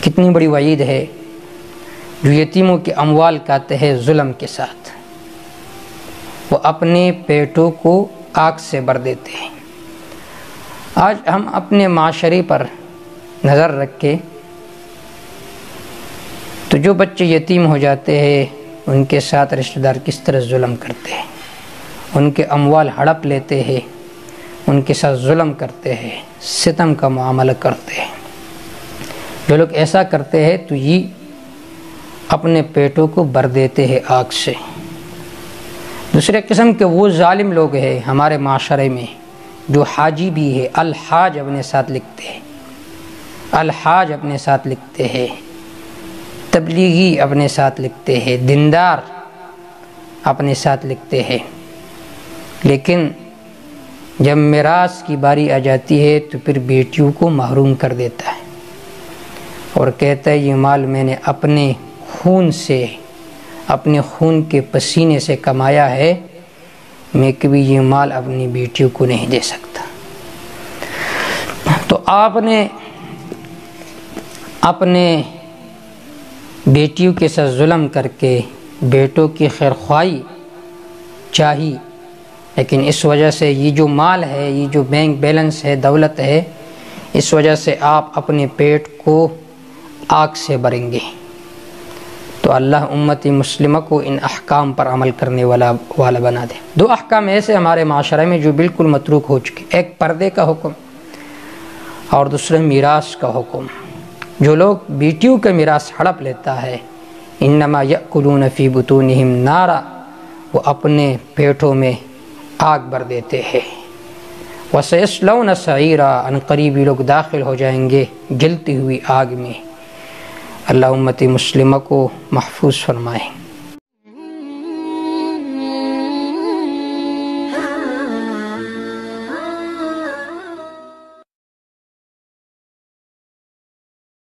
کتنی بڑی وعید ہے جو یتیموں کے اموال کھاتے ہیں ظلم کے ساتھ، وہ اپنے پیٹوں کو آگ سے بھر دیتے ہیں۔ آج ہم اپنے معاشرے پر نظر رکھ کے تو جو بچے یتیم ہو جاتے ہیں ان کے ساتھ رشتہ دار کس طرح ظلم کرتے ہیں، ان کے اموال ہڑپ لیتے ہیں، ان کے ساتھ ظلم کرتے ہیں، ستم کا معاملہ کرتے ہیں۔ جو لوگ ایسا کرتے ہیں تو یہ اپنے پیٹوں کو بھر دیتے ہیں آگ سے۔ دوسرے قسم کے وہ ظالم لوگ ہیں ہمارے معاشرے میں جو حاجی بھی ہے، الحاج اپنے ساتھ لکھتے ہیں، الحاج اپنے ساتھ لکھتے ہیں، تبلیغی اپنے ساتھ لکھتے ہیں، دیندار اپنے ساتھ لکھتے ہیں، لیکن جب میراث کی باری آ جاتی ہے تو پھر بیٹیوں کو محروم کر دیتا ہے اور کہتا ہے یہ مال میں نے اپنے خون سے، اپنے خون کے پسینے سے کمایا ہے، میں کبھی یہ مال اپنی بیٹیوں کو نہیں دے سکتا۔ تو آپ نے اپنے بیٹیوں کے ساتھ ظلم کر کے بیٹوں کی خیرخواہی چاہی، لیکن اس وجہ سے یہ جو مال ہے، یہ جو بینک بیلنس ہے، دولت ہے، اس وجہ سے آپ اپنے پیٹ کو آگ سے بھریں گے۔ تو اللہ امت مسلمہ کو ان احکام پر عمل کرنے والا بنا دے۔ دو احکام ایسے ہمارے معاشرے میں جو بالکل متروک ہو چکے، ایک پردے کا حکم اور دوسرا میراث کا حکم۔ جو لوگ بیٹیوں کا میراث ہڑپ لیتا ہے، انما یأکلون فی بطونہم نارا، وہ اپنے پیٹوں میں آگ بھر دیتے ہیں۔ وَسَيَصْلَوْنَ سَعِيرًا، ان قریب لوگ داخل ہو جائیں گے جلتی ہوئی آگ میں۔ اللہ امت مسلمہ کو محفوظ فرمائے۔